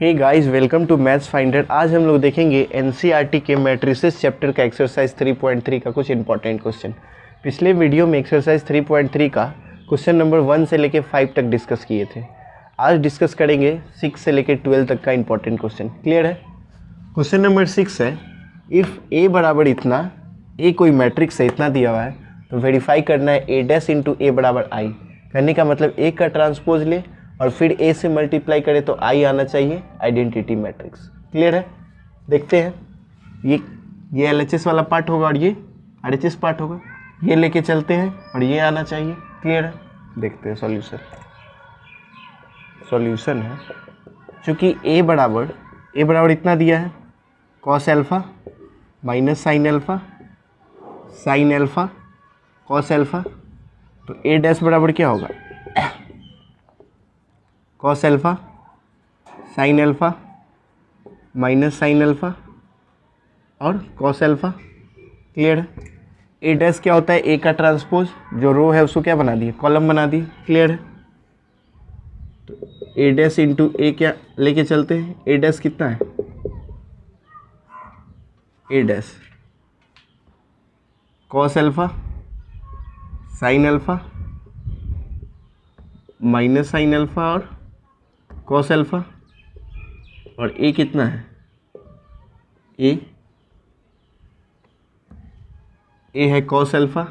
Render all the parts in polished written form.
Hey guys, welcome to maths finder. आज हम लोग देखेंगे एनसीईआरटी के मैट्रिसेस चैप्टर का एक्सरसाइज 3.3 का कुछ इंपॉर्टेंट क्वेश्चन। पिछले वीडियो में एक्सरसाइज 3.3 का क्वेश्चन नंबर 1 से लेके 5 तक डिस्कस किए थे। आज डिस्कस करेंगे 6 से लेके 12 तक का इंपॉर्टेंट क्वेश्चन। क्लियर है? क्वेश्चन नंबर 6 है, इफ़ ए बराबर इतना, ए कोई मैट्रिक्स है, इतना दिया हुआ है, तो वेरीफाई करना है ए डैश इंटू ए बराबर आई। करने का मतलब ए का ट्रांसपोज ले और फिर ए से मल्टीप्लाई करे तो आई आना चाहिए, आइडेंटिटी मैट्रिक्स। क्लियर है? देखते हैं। ये एलएचएस वाला पार्ट होगा और ये आरएचएस पार्ट होगा। ये लेके चलते हैं और ये आना चाहिए। क्लियर है? देखते हैं सॉल्यूशन है। चूँकि ए बराबर इतना दिया है, cos alpha minus sine alpha cos alpha, तो ए डैश बराबर क्या होगा? Cos alpha sine alpha minus sine alpha और कॉस एल्फा। क्लियर है? ए डैश क्या होता है? ए का ट्रांसपोज, जो रो है उसको क्या बना दिए? कॉलम बना दिए। क्लियर है? तो ए डैश इंटू ए क्या लेके चलते हैं? ए डैश कितना है? A dash cos alpha sine alpha minus sine alpha और कॉस एल्फा, और ए कितना है? ए है cos alpha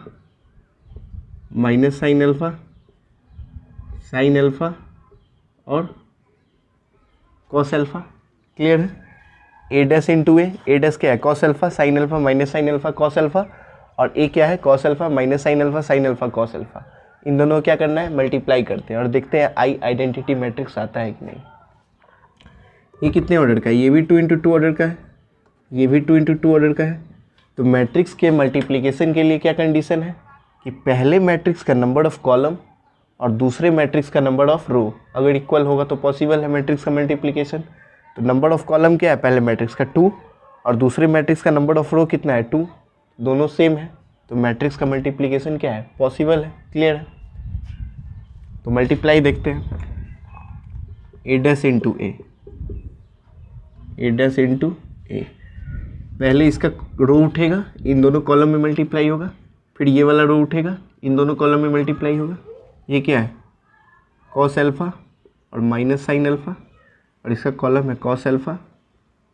minus sine alpha और कॉस एल्फा। क्लियर है? A dash into A dash क्या है? Cos alpha sine alpha minus sine alpha cos alpha, और ए क्या है? Cos alpha minus sine alpha cos alpha. इन दोनों को क्या करना है? मल्टीप्लाई करते हैं और देखते हैं आई आइडेंटिटी मैट्रिक्स आता है कि नहीं। ये कितने ऑर्डर का है? ये भी 2 इंटू 2 ऑर्डर का है, ये भी 2 इंटू 2 ऑर्डर का है। तो मैट्रिक्स के मल्टीप्लिकेशन के लिए क्या कंडीशन है कि पहले मैट्रिक्स का नंबर ऑफ कॉलम और दूसरे मैट्रिक्स का नंबर ऑफ रो अगर इक्वल होगा तो पॉसिबल है मैट्रिक्स का मल्टीप्लिकेशन। तो नंबर ऑफ कॉलम क्या है? पहले मैट्रिक्स का 2 और दूसरे मैट्रिक्स का नंबर ऑफ रो कितना है? 2, दोनों सेम है, तो मैट्रिक्स का मल्टीप्लिकेशन क्या है? पॉसिबल है। क्लियर है? तो मल्टीप्लाई देखते हैं। ए डैश इंटू ए, पहले इसका रो उठेगा, इन दोनों कॉलम में मल्टीप्लाई होगा, फिर ये वाला रो उठेगा, इन दोनों कॉलम में मल्टीप्लाई होगा। ये क्या है? कॉस एल्फा और माइनस साइन एल्फा, और इसका कॉलम है कॉस एल्फा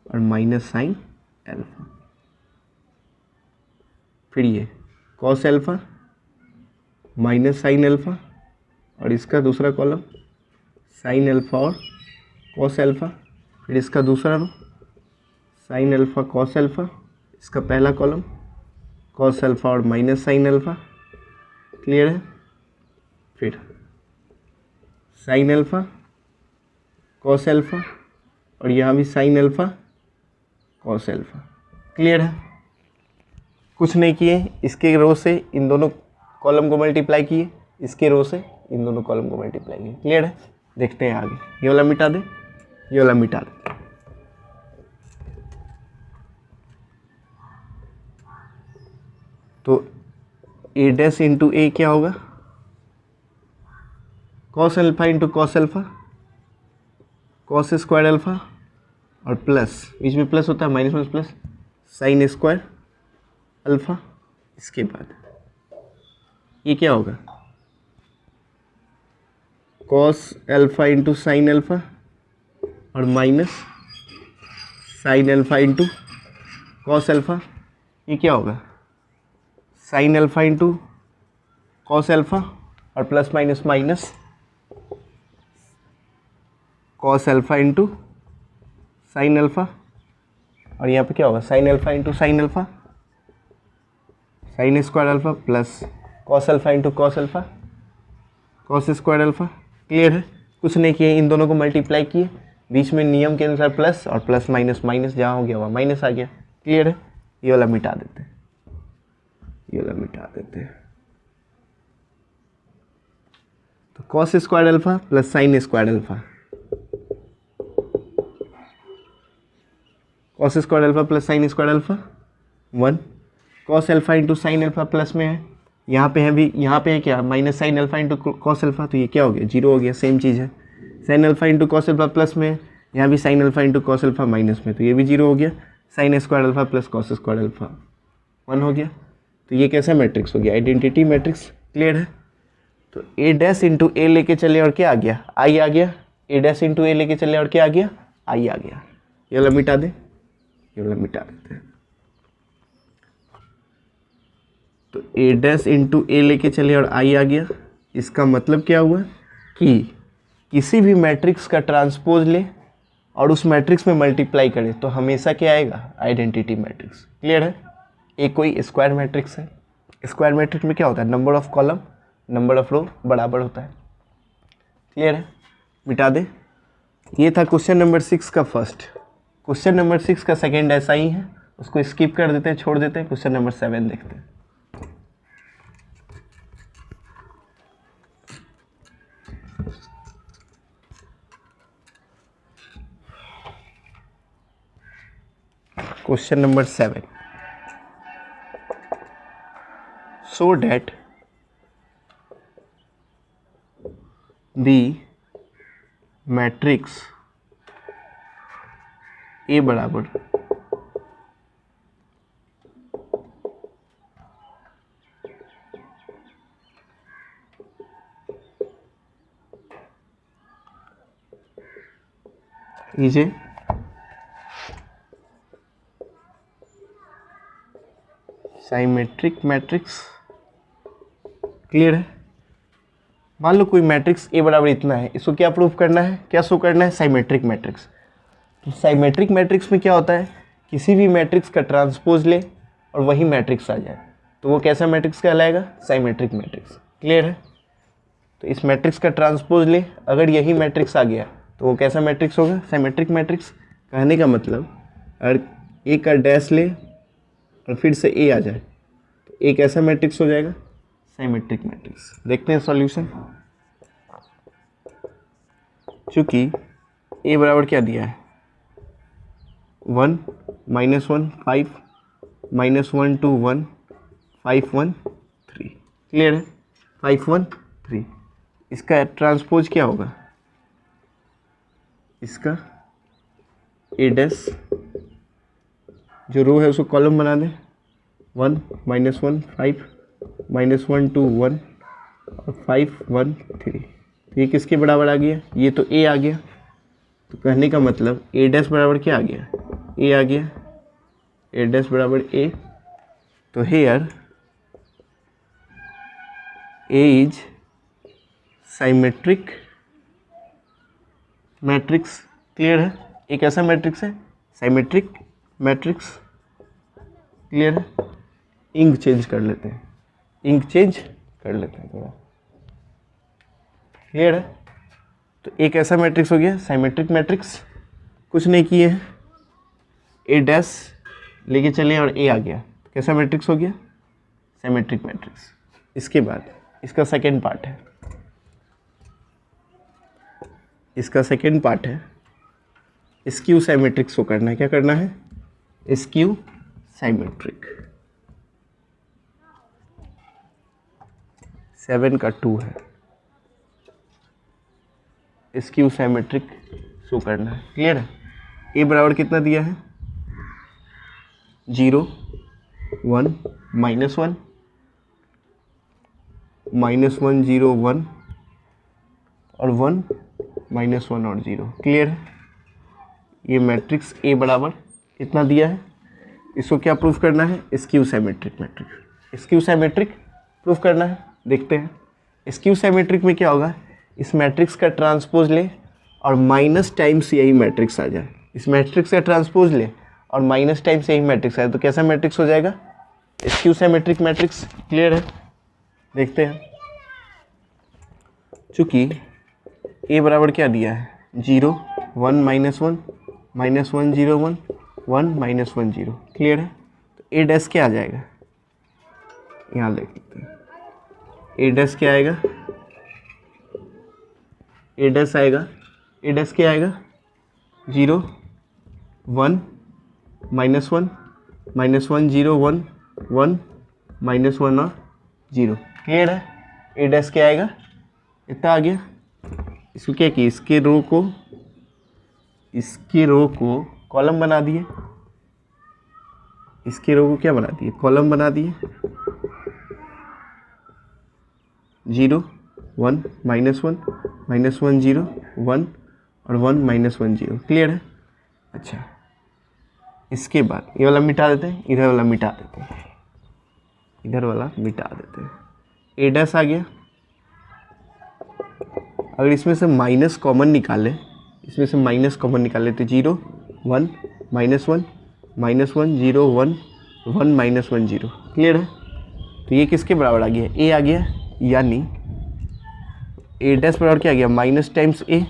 और माइनस साइन एल्फा। फिर ये cos alpha minus sine alpha और इसका दूसरा कॉलम साइन एल्फा और कॉस एल्फा, फिर इसका दूसरा rho sine alpha cos alpha, इसका पहला कॉलम कॉस एल्फा और माइनस साइन एल्फा। क्लियर है? फिर साइन एल्फा कॉस एल्फा और यहाँ भी sign alpha cos alpha. Clear है? कुछ नहीं किए, इसके रो से इन दोनों कॉलम को मल्टीप्लाई किए, इसके रो से इन दोनों कॉलम को मल्टीप्लाई किए। क्लियर है? देखते हैं आगे। ये वाला मिटा दे, ये वाला मिटा दे। तो ए डैश इंटू ए क्या होगा? Cos alpha into cos alpha, cos square alpha और प्लस, बीच में प्लस होता है, minus minus plus, sine square alpha. इसके बाद ये क्या होगा? Cos alpha into sine alpha और minus sine alpha into cos alpha. ये क्या होगा? Sine alpha into cos alpha और plus minus minus cos alpha into sine alpha, और यहाँ पे क्या होगा? Sine alpha into sine alpha, sign square alpha plus cos alpha into cos alpha cos square alpha. Clear है? कुछ नहीं किए, इन दोनों को मल्टीप्लाई किए, बीच में नियम के अनुसार प्लस और प्लस माइनस माइनस जहाँ हो गया वहाँ माइनस आ गया। क्लियर है? ये वाला मिटा देते हैं, ये वाला मिटा देते हैं। तो cos square alpha plus sine square alpha, cos square alpha plus sine square alpha 1, cos alpha into sine alpha plus में है, यहाँ पे है भी, यहाँ पे है क्या? Minus sine alpha into cos alpha, तो ये क्या हो गया? 0 हो गया। सेम चीज़ है। Sine alpha into cos alpha plus में, यहाँ भी sine alpha into cos alpha minus में, तो ये भी 0 हो गया। Sign square alpha plus cos square alpha 1 हो गया। तो ये कैसा मैट्रिक्स हो गया? Identity matrix. क्लियर है? तो ए डैश इंटू ए लेके चले और क्या आ गया? आई आ गया। ए डैश इंटू ए लेके चले और क्या आ गया? आई आ गया। ये वाला मिटा दे, ये वाला मिटा देते हैं। तो ए डैश इंटू ए लेके चले और आई आ गया। इसका मतलब क्या हुआ कि किसी भी मैट्रिक्स का ट्रांसपोज ले और उस मैट्रिक्स में मल्टीप्लाई करे तो हमेशा क्या आएगा? Identity matrix. क्लियर है? एक कोई स्क्वायर मैट्रिक्स है। स्क्वायर मैट्रिक्स में क्या होता है? Number of column number of row बराबर होता है। क्लियर है? मिटा दे। ये था क्वेश्चन नंबर 6 का फर्स्ट। क्वेश्चन नंबर 6 का सेकेंड ऐसा ही है, उसको स्किप कर देते हैं, छोड़ देते हैं। क्वेश्चन नंबर 7 देखते हैं। Question number 7. So that the matrix A बराबर is a symmetric matrix. Clear है? मान लो कोई मैट्रिक्स ए बराबर इतना है, इसको क्या प्रूव करना है? क्या शो करना है? Symmetric matrix. तो साइमेट्रिक मैट्रिक्स में क्या होता है? किसी भी मैट्रिक्स का ट्रांसपोज ले और वही मैट्रिक्स आ जाए तो वो कैसा मैट्रिक्स कहलाएगा? Symmetric matrix. क्लियर है? तो इस मैट्रिक्स का ट्रांसपोज ले, अगर यही मैट्रिक्स आ गया तो वो कैसा मैट्रिक्स होगा? Symmetric matrix. कहने का मतलब अगर ए का डैश ले और फिर से ए आ जाए तो ए कैसा मैट्रिक्स हो जाएगा? Symmetric matrix. देखते हैं सॉल्यूशन। चूंकि ए बराबर क्या दिया है? 1 -1 5 -1 2 1 5 1 3। क्लियर है? 5 1 3। इसका ट्रांसपोज क्या होगा? इसका ए डैश जो रो है उसको कॉलम बना दें। 1 -1 5 -1 2 1 और 5 1 3। तो ये किसके बराबर आ गया? ये तो ए आ गया। तो कहने का मतलब ए डैश बराबर क्या आ गया? ए आ गया। ए डैश बराबर ए। तो here A is symmetric matrix. Clear है? एक ऐसा मैट्रिक्स है साइमेट्रिक मैट्रिक्स। क्लियर है? इंक चेंज कर लेते हैं, इंक चेंज कर लेते हैं थोड़ा। क्लियर है? तो एक ऐसा मैट्रिक्स हो गया साइमेट्रिक मैट्रिक्स। कुछ नहीं किए हैं, ए डैश लेके चले और ए आ गया तो कैसा मैट्रिक्स हो गया? Symmetric matrix. इसके बाद इसका सेकेंड पार्ट है, इसका सेकेंड पार्ट है स्क्यू साइमेट्रिक्स को करना है। क्या करना है? Skew symmetric. 7 का 2 है, स्क्यू साइमेट्रिक शो करना है। क्लियर है? ए बराबर कितना दिया है? 0 1 -1 -1 0 1 और 1 -1 और 0। क्लियर है? ये मैट्रिक्स ए बराबर कितना दिया है? इसको क्या प्रूफ करना है? Skew symmetric matrix. Skew symmetric proof करना है। देखते हैं स्क्यू साइमेट्रिक में क्या होगा? इस मैट्रिक्स का ट्रांसपोज ले और माइनस टाइम्स यही मैट्रिक्स आ जाए। इस मैट्रिक्स का ट्रांसपोज ले और माइनस टाइम्स यही मैट्रिक्स आए तो कैसा मैट्रिक्स हो जाएगा? Skew symmetric matrix. क्लियर है? देखते हैं। चूँकि ए बराबर क्या दिया है? 0 1 -1 -1 0 1 1 -1 0। क्लियर है? तो ए डैश क्या आ जाएगा? यहाँ देख लेते हैं। ए डैश क्या आएगा? ए डैश आएगा, ए डैश क्या आएगा? 0 1 -1 -1 0 1 1 -1 और 0। क्लियर है? ए डैश क्या आएगा? इतना आ गया। इसको क्या किया? इसके रो को इसकी रो को कॉलम बना दिए, इसकी रो को क्या बना दिए, कॉलम बना दिए, 0 1 -1 -1 0 1 और 1 -1 0। क्लियर है। अच्छा, इसके बाद ये वाला मिटा देते हैं, इधर वाला मिटा देते हैं, इधर वाला मिटा देते हैं। ए डैश आ गया। अगर इसमें से माइनस कॉमन निकाले, इसमें से माइनस कॉमन निकाले तो 0 1 -1 -1 0 1 1 -1 0। क्लियर है। तो ये किसके बराबर आ गया, ए आ गया, यानी ए डैश बराबर क्या आ गया, माइनस टाइम्स ए।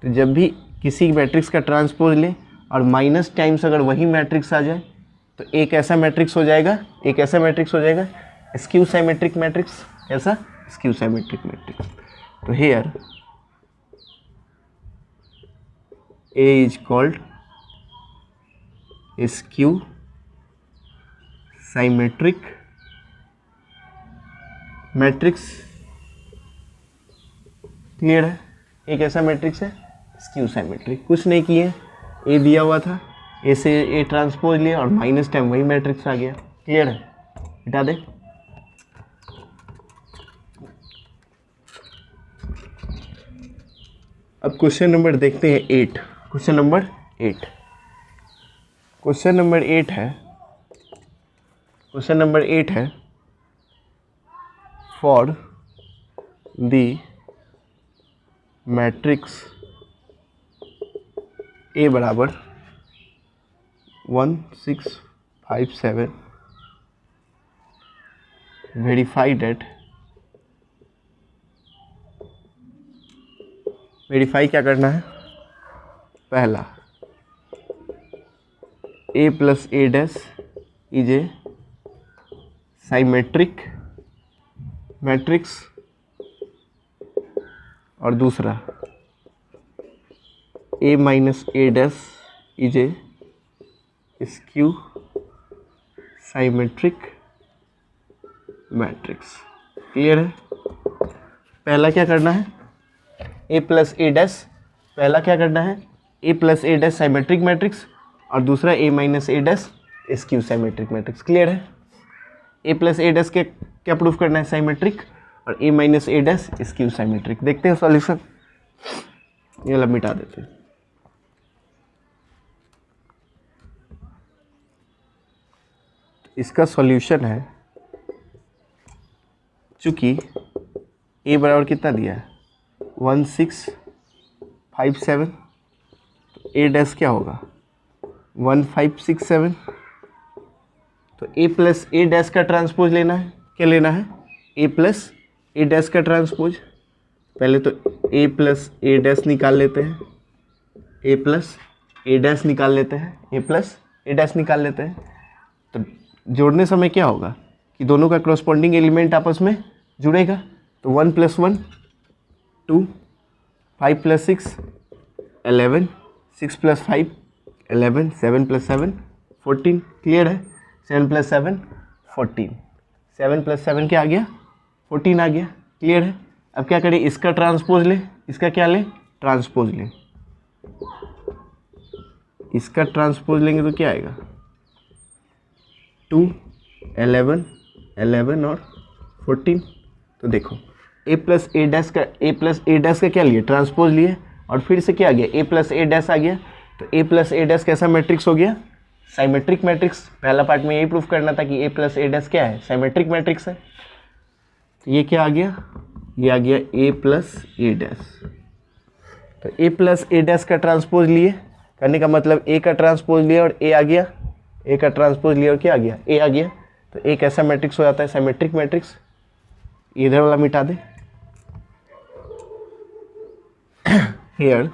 तो जब भी किसी मैट्रिक्स का ट्रांसपोज ले और माइनस टाइम्स अगर वही मैट्रिक्स आ जाए तो एक ऐसा मैट्रिक्स हो जाएगा, एक ऐसा मैट्रिक्स हो जाएगा स्क्यू साइमेट्रिक मैट्रिक्स। ऐसा स्क्यू साइमेट्रिक मैट्रिक्स। तो here A is called skew symmetric matrix. Clear है। एक ऐसा मैट्रिक्स है स्क्यू साइमेट्रिक। कुछ नहीं किए, ए दिया हुआ था, ए से ए ट्रांसपोज लिया और माइनस टाइम वही मैट्रिक्स आ गया। क्लियर है। हटा दे। अब क्वेश्चन नंबर देखते हैं 8। क्वेश्चन नंबर 8, क्वेश्चन नंबर 8 है, क्वेश्चन नंबर 8 है फॉर द मैट्रिक्स ए बराबर 1 6 5 7 वेरीफाई डेट। वेरीफाई क्या करना है, पहला a plus A dash is A symmetric matrix और दूसरा a minus A dash is A skew symmetric matrix. Clear है। पहला क्या करना है, a प्लस ए डैश, पहला क्या करना है a plus A dash symmetric matrix और दूसरा a minus A dash skew symmetric matrix. Clear है। a प्लस ए डैश के क्या प्रूफ करना है, साइमेट्रिक, और a minus A dash skew symmetric. देखते हैं सॉल्यूशन। ये वाला मिटा देते हैं। इसका सॉल्यूशन है, चूंकि a बराबर कितना दिया है 1 6 5 7, तो ए डैश क्या होगा 1 5 6 7। तो ए प्लस ए डैश का ट्रांसपोज लेना है। क्या लेना है, ए प्लस ए डैश का ट्रांसपोज। पहले तो ए प्लस ए डैश निकाल लेते हैं, ए प्लस ए डैश निकाल लेते हैं, ए प्लस ए डैश निकाल लेते हैं। तो जोड़ने समय क्या होगा कि दोनों का क्रॉसपोंडिंग एलिमेंट आपस में जुड़ेगा। तो 1 + 1 2, 5 + 6 11, 6 + 5 11, 7 + 7 14। क्लियर है। 7 + 7 14, 7 + 7 क्या आ गया 14 आ गया। क्लियर है। अब क्या करें, इसका ट्रांसपोज ले, इसका क्या ले, ट्रांसपोज ले। इसका ट्रांसपोज लेंगे तो क्या आएगा 2 11 11 और 14। तो देखो a प्लस ए डैश का क्या लिए, ट्रांसपोज लिए, और फिर से क्या आ गया a प्लस ए डैश आ गया। तो a प्लस ए डैश कैसा मैट्रिक्स हो गया, साइमेट्रिक मैट्रिक्स। पहला पार्ट में यही प्रूफ करना था कि a प्लस ए डैश क्या है, साइमेट्रिक मैट्रिक्स है। तो ये क्या आ गया, ये आ गया a प्लस ए डैश। तो a प्लस ए डैश का ट्रांसपोज लिए, करने का मतलब a का ट्रांसपोज लिया और a आ गया, a का ट्रांसपोज लिया और क्या आ गया, a आ गया। तो एक ऐसा मैट्रिक्स हो जाता है साइमेट्रिक मैट्रिक्स। इधर वाला मिटा दे। Here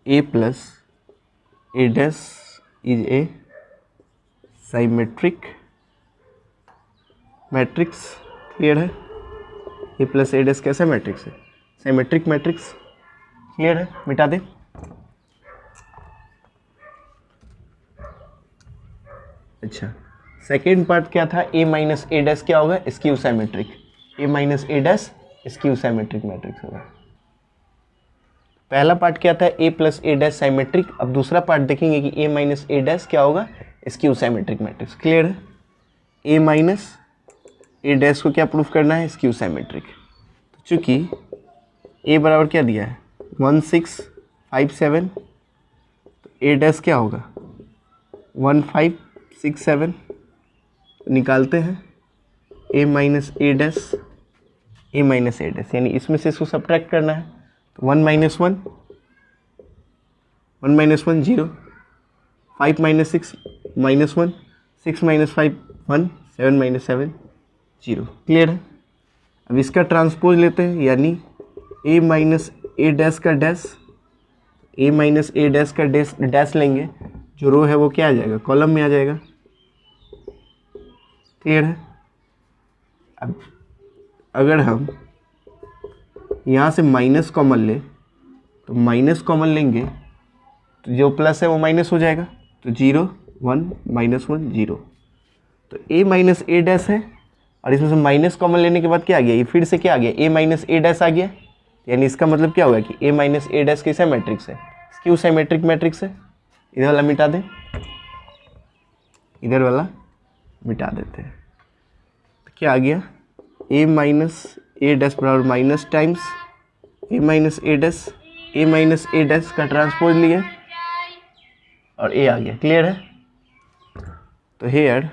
a plus a dash is a symmetric matrix। Clear है। a plus a dash कैसा मैट्रिक्स है, साइमेट्रिक मैट्रिक्स। क्लियर है। मिटा दे। अच्छा, सेकेंड पार्ट क्या था, a माइनस ए डैश क्या होगा, skew symmetric. a minus A dash skew symmetric matrix होगा। पहला पार्ट क्या था, ए प्लस ए डैश साइमेट्रिक। अब दूसरा पार्ट देखेंगे कि ए माइनस ए डैश क्या होगा, स्क्यू साइमेट्रिक मैट्रिक्स। क्लियर है? ए माइनस ए डैश को क्या प्रूफ करना है, स्क्यू साइमेट्रिक। तो चूँकि ए बराबर क्या दिया है 1657, तो ए डैश क्या होगा 1567। निकालते हैं A minus A dash, A minus A dash, यानी इसमें से इसको सब्ट्रैक्ट करना है। तो 1 minus 1, 1 minus 1 0, 5 minus 6 minus 1, 6 minus 5 1, 7 minus 7 0। Clear है? अब इसका ट्रांसपोज लेते हैं, यानी ए माइनस ए डैश का dash, A minus A dash का डैश लेंगे, जो रो है वो क्या आ जाएगा, कॉलम में आ जाएगा। क्लियर है? अब अगर हम यहाँ से माइनस कॉमन ले, तो माइनस कॉमन लेंगे तो जो प्लस है वो माइनस हो जाएगा, तो 0 1 माइनस 1 0। तो ए माइनस ए डैश है, और इसमें से माइनस कॉमन लेने के बाद क्या आ गया, ये फिर से क्या आ गया, ए माइनस ए डैश आ गया। यानी इसका मतलब क्या होगा कि ए माइनस ए डैश कैसा मैट्रिक्स है, स्क्यू साइमेट्रिक मैट्रिक्स है। इधर वाला मिटा दें, इधर वाला मिटा देते हैं, तो क्या आ गया, ए माइनस ए डैश बराबर minus times A minus A dash, A minus A dash का ट्रांसपोज लिए और ए आ गया। क्लियर है? तो here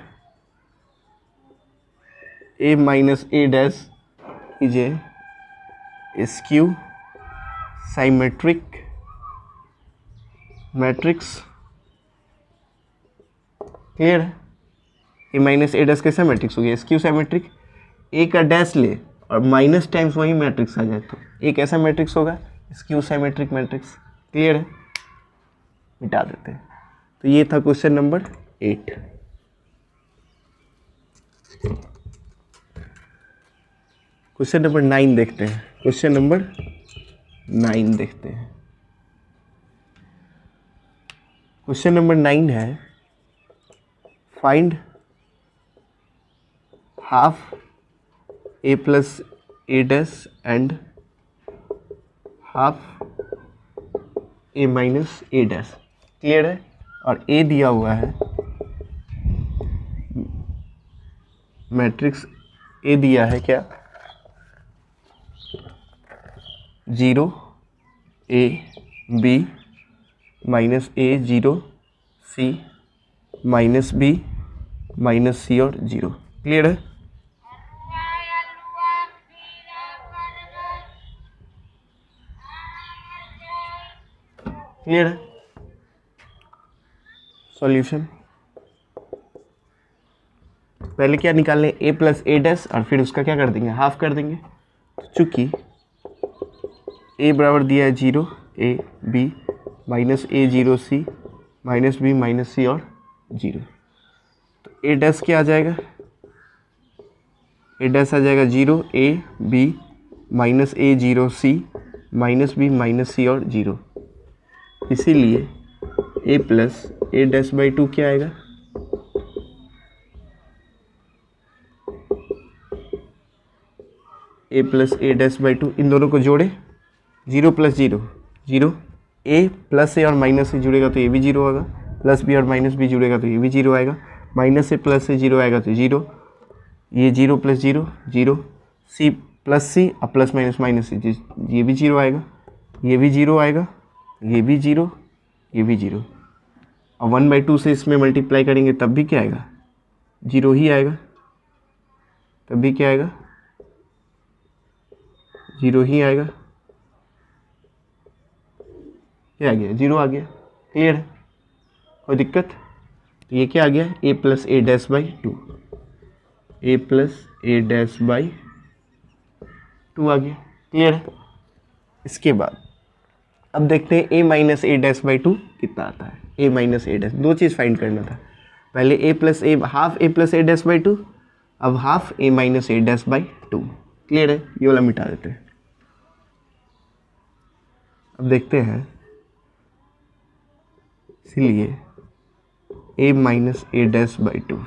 A minus A dash is A skew symmetric matrix. Clear है? ए माइनस ए डैश कैसा मैट्रिक्स हो गया, स्क्यू साइमेट्रिक। ए का डैश ले और माइनस टाइम्स वही मैट्रिक्स आ जाए तो एक ऐसा मैट्रिक्स होगा, स्क्यू साइमेट्रिक मैट्रिक्स। क्लियर है? मिटा देते हैं। तो ये था क्वेश्चन नंबर 8। क्वेश्चन नंबर 9 देखते हैं। क्वेश्चन नंबर 9 देखते हैं। क्वेश्चन नंबर 9 है, find half A plus A dash and half A minus A dash. Clear है? और ए दिया हुआ है मैट्रिक्स, ए दिया है क्या 0 A B minus A 0 C minus B minus C और 0। क्लियर है? क्लियर है? सॉल्यूशन पहले क्या निकालने, ए प्लस ए डैश और फिर उसका क्या कर देंगे, हाफ कर देंगे। तो चूंकि ए बराबर दिया है 0 A B minus A 0 C minus B minus C और 0, तो ए डैश क्या आ जाएगा, ए डैश आ जाएगा 0 A B minus A 0 C minus B minus C और 0। इसीलिए A plus A dash by 2 क्या आएगा, A plus A dash by 2। इन दोनों को जोड़े, 0 प्लस 0 0, ए प्लस ए और माइनस से जुड़ेगा तो ये भी 0 होगा, प्लस बी और माइनस बी जुड़ेगा तो ये भी 0 आएगा, माइनस से प्लस से 0 आएगा तो 0, ये 0 प्लस 0 0, सी प्लस सी और प्लस माइनस माइनस सी, ये भी 0 आएगा, ये भी 0 आएगा, ये भी 0, ये भी 0। और 1/2 से इसमें मल्टीप्लाई करेंगे तब भी क्या आएगा, 0 ही आएगा, तब भी क्या आएगा, 0 ही आएगा। क्या आ गया, 0 आ गया। क्लियर है? कोई दिक्कत? तो ये क्या आ गया, A plus A dash by 2, A plus A dash by 2 आ गया। क्लियर है? इसके बाद अब देखते हैं A minus A dash by 2 कितना आता है। ए माइनस ए डैश, दो चीज़ फाइंड करना था, पहले A plus A, half A plus A dash by 2, अब half A minus A dash by 2। Clear है? ये वाला मिटा देते हैं। अब देखते हैं, इसलिए A minus A dash by 2,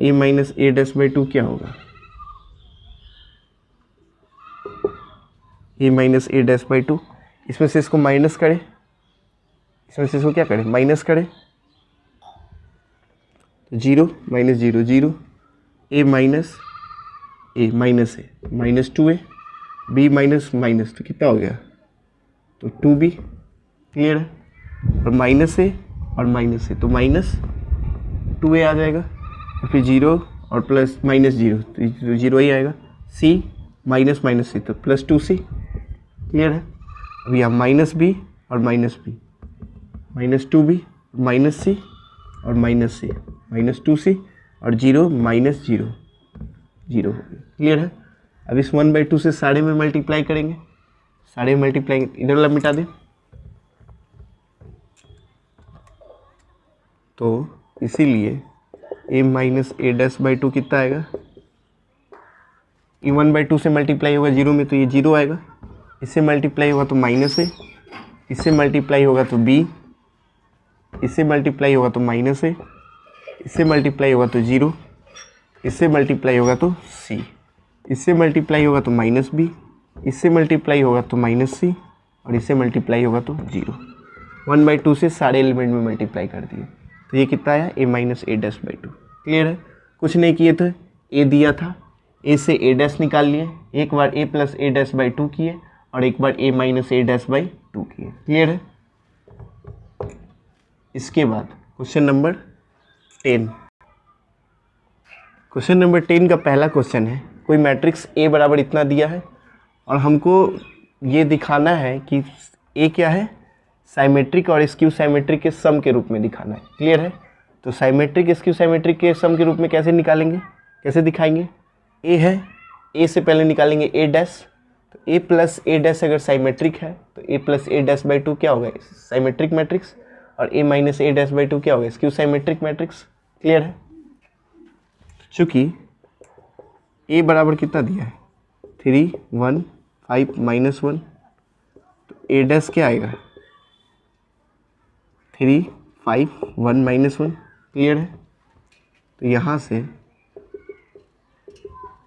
A minus A dash by 2 क्या होगा, A minus A dash by 2, इसमें से इसको माइनस करें, इसमें से इसको क्या करें, माइनस करें, तो 0 minus 0 0, A minus A minus A minus 2a, B minus minus, तो कितना हो गया, तो 2b। क्लियर है, और माइनस ए और माइनस ए, तो माइनस 2a आ जाएगा, और फिर 0 और प्लस माइनस 0, तो 0 ही आएगा। c माइनस माइनस c, तो प्लस 2c। क्लियर है, अब यहाँ माइनस b और minus b, minus 2b minus c और माइनस c, माइनस 2c और 0 माइनस 0 0। क्लियर है, अब इस 1/2 से साढ़े में मल्टीप्लाई करेंगे, साढ़े में मल्टीप्लाई इधर वाला मिटा दें, तो इसीलिए a minus A dash by 2 कितना आएगा, ये 1/2 से मल्टीप्लाई होगा 0 में, तो ये 0 आएगा, इससे मल्टीप्लाई होगा तो माइनस है, इससे मल्टीप्लाई होगा तो b, इससे मल्टीप्लाई होगा तो माइनस है, इससे मल्टीप्लाई होगा तो 0, इससे मल्टीप्लाई होगा तो c, इससे मल्टीप्लाई होगा तो माइनस b, इससे मल्टीप्लाई होगा तो माइनस c, और इससे मल्टीप्लाई होगा तो 0। 1/2 से सारे एलिमेंट में मल्टीप्लाई कर दिए, तो ये कितना आया, a minus A dash by 2। Clear है, कुछ नहीं किए थे, a दिया था, a से a डैश निकाल लिए, एक बार a plus A dash by 2 किए और एक बार a minus A dash by 2 किए। क्लियर है, इसके बाद क्वेश्चन नंबर 10। क्वेश्चन नंबर 10 का पहला क्वेश्चन है, कोई मैट्रिक्स a बराबर इतना दिया है और हमको ये दिखाना है कि a क्या है, साइमेट्रिक और स्क्यू साइमेट्रिक के सम के रूप में दिखाना है। क्लियर है, तो साइमेट्रिक स्क्यू साइमेट्रिक के सम के रूप में कैसे निकालेंगे, कैसे दिखाएंगे, a है, a से पहले निकालेंगे a डैश, तो a प्लस ए डैश अगर साइमेट्रिक है तो a plus A dash by 2 क्या होगा, साइमेट्रिक मैट्रिक्स, और a minus A dash by 2 क्या होगा, स्क्यू साइमेट्रिक मैट्रिक्स। क्लियर है, चूँकि a बराबर कितना दिया है, 3 1 5 माइनस 1, तो a डैश क्या आएगा, 3 5 1 माइनस 1। क्लियर है, तो यहाँ से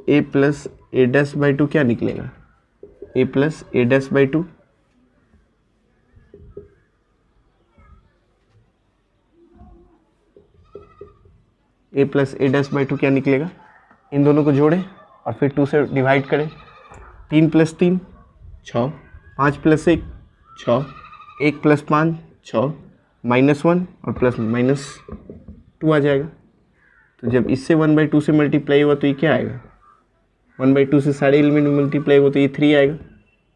a plus A dash by 2 क्या निकलेगा, a plus A dash by 2, a plus A dash by 2 क्या निकलेगा, इन दोनों को जोड़ें और फिर 2 से डिवाइड करें, 3 प्लस 3 6, 5 प्लस 1 6, 1 प्लस 5 6, माइनस 1 और प्लस माइनस 2 आ जाएगा। तो जब इससे 1/2 से मल्टीप्लाई होगा तो ये क्या आएगा, 1/2 से सारे एलिमेंट में मल्टीप्लाई होगा तो ये 3 आएगा,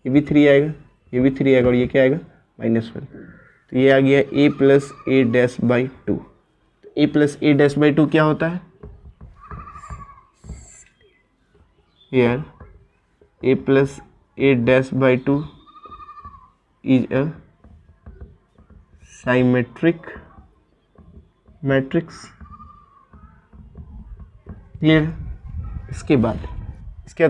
ये भी 3 आएगा, ये भी 3 आएगा, और ये क्या आएगा, -1। तो ये आ गया a plus A dash by 2। a plus A dash by 2 क्या होता है, here a plus a dash by 2 is a symmetric matrix। Clear, इसके बाद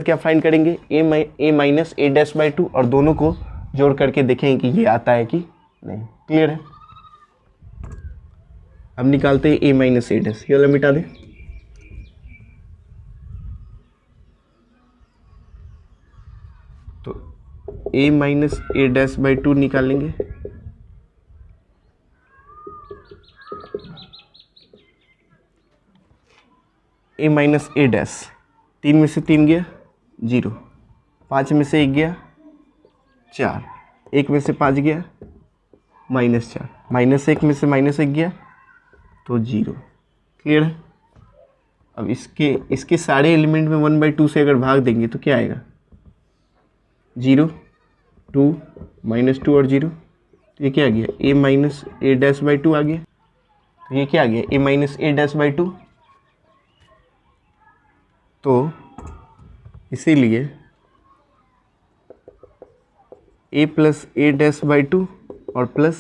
क्या फाइंड करेंगे, a minus A dash by 2, और दोनों को जोड़ करके देखेंगे कि ये आता है कि नहीं। क्लियर है, अब निकालते हैं a माइनस ए डैश, ये वाला मिटा दें, तो a minus A dash by 2 निकालेंगे, a माइनस ए डैश, 3 में से 3 गया 0, 5 में से 1 गया 4, 1 में से 5 गया -4, -1 में से -1 गया तो 0। क्लियर है, अब इसके सारे एलिमेंट में 1/2 से अगर भाग देंगे तो क्या आएगा, 0 2 -2 और 0, तो ये क्या आ गया, a minus A dash by 2 आ गया, तो ये क्या आ गया, a minus A dash by 2। तो इसीलिए a plus A dash by 2 और plus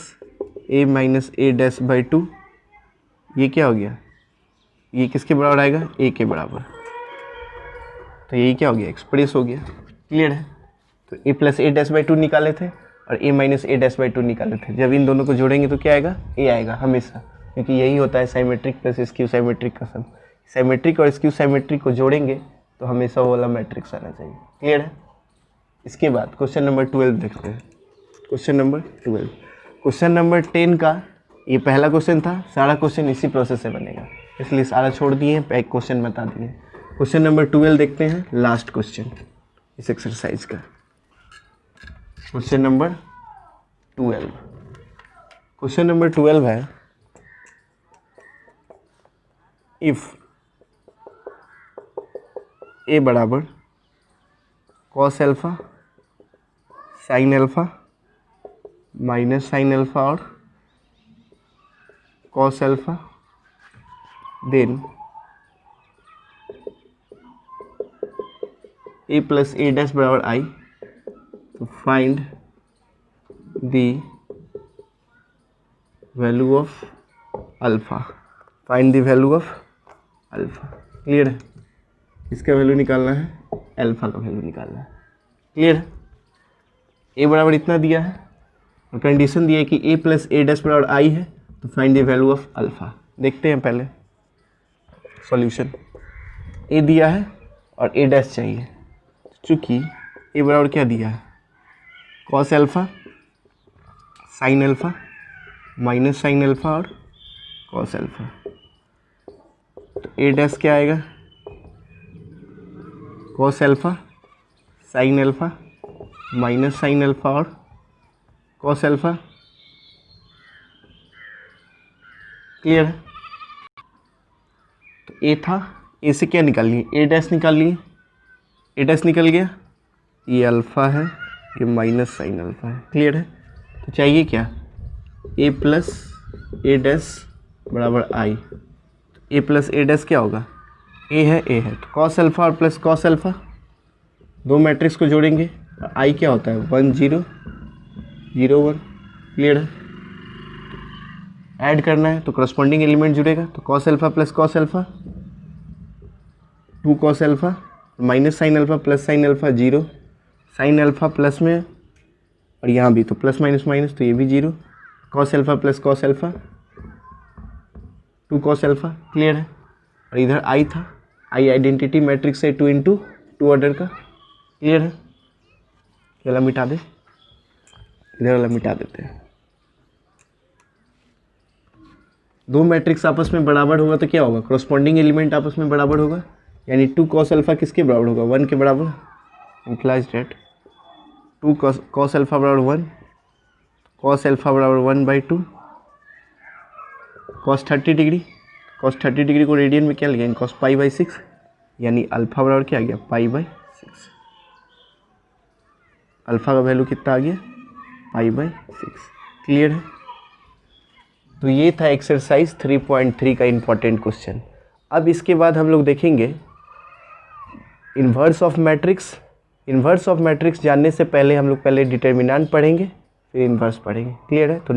a minus A dash by 2, ये क्या हो गया, ये किसके बराबर आएगा, a के बराबर, तो यही क्या हो गया, एक्सप्रेस हो गया। क्लियर है, तो a plus A dash by 2 निकाले थे और a minus A dash by 2 निकाले थे, जब इन दोनों को जोड़ेंगे तो क्या आएगा, a आएगा हमेशा, क्योंकि यही होता है साइमेट्रिक प्लस स्क्यू साइमेट्रिक का सम। साइमेट्रिक और स्क्यू साइमेट्रिक को जोड़ेंगे तो हमेशा वो वाला मैट्रिक्स आना चाहिए। क्लियर है, इसके बाद क्वेश्चन नंबर 12 देखते हैं। Question number 12। क्वेश्चन नंबर 10 का ये पहला क्वेश्चन था, सारा क्वेश्चन इसी प्रोसेस से बनेगा, इसलिए सारा छोड़ दिए, एक क्वेश्चन बता दिए। क्वेश्चन नंबर 12 देखते हैं, लास्ट क्वेश्चन इस एक्सरसाइज का। क्वेश्चन नंबर 12, क्वेश्चन नंबर 12 है, इफ ए बराबर cos alpha sine alpha minus sine alpha और cos alpha, then A plus A dash बराबर आई, तो find the value of alpha, find the value of alpha. Clear है? इसका value निकालना है, alpha का वैल्यू निकालना है। क्लियर है? ए बराबर इतना दिया है और कंडीशन दिया है कि ए प्लस ए डैश बराबर आई है, तो find the value of alpha. देखते हैं पहले सॉल्यूशन। ए दिया है और ए डैश चाहिए, चूँकि ए बराबर क्या दिया है, cos alpha sine alpha minus sine alpha और कॉस एल्फा, तो ए डैश क्या आएगा, cos alpha sine alpha minus sine alpha और कॉस एल्फा। क्लियर है? तो ए था, ए से क्या निकाल लिए, ए डैश निकाल लिए, ए डैश निकल गया, ये अल्फ़ा है, ये माइनस साइन अल्फ़ा है। क्लियर है? तो चाहिए क्या, ए प्लस ए डैश बराबर आई, ए प्लस ए डैश क्या होगा, ए है, तो कॉस अल्फ़ा और प्लस कॉस अल्फ़ा, दो मैट्रिक्स को जोड़ेंगे, आई क्या होता है 1 0 0 1। क्लियर है? ऐड करना है तो करस्पॉन्डिंग एलिमेंट जुड़ेगा, तो cos alpha plus cos alpha 2 cos alpha minus sine alpha plus sine alpha 0, sine alpha plus में और यहाँ भी तो प्लस माइनस माइनस, तो ये भी 0, cos alpha plus cos alpha 2 cos alpha. Clear है? और इधर आई था, आई आइडेंटिटी मैट्रिक्स है 2 × 2 ऑर्डर का। क्लियर है? ये वाला मिटा दे, इधर वाला मिटा देते हैं। दो मैट्रिक्स आपस में बराबर होगा तो क्या होगा, करस्पॉन्डिंग एलिमेंट आपस में बराबर होगा, यानी 2 कॉस अल्फ़ा किसके बराबर होगा, 1 के बराबर। इम्प्लाइज डेट 2 कॉस अल्फ़ा बराबर 1, कॉस अल्फ़ा बराबर 1/2, कॉस 30 डिग्री, कॉस 30 डिग्री को रेडियन में क्या लिखेंगे, कॉस π/6, यानी अल्फ़ा बराबर क्या आ गया, π/6। अल्फ़ा का वैल्यू कितना आ गया, π/6। क्लियर है? तो ये था एक्सरसाइज 3.3 का इम्पॉर्टेंट क्वेश्चन। अब इसके बाद हम लोग देखेंगे inverse of matrix. Inverse of matrix जानने से पहले हम लोग पहले डिटर्मिनेंट पढ़ेंगे, फिर इन्वर्स पढ़ेंगे। क्लियर है? तो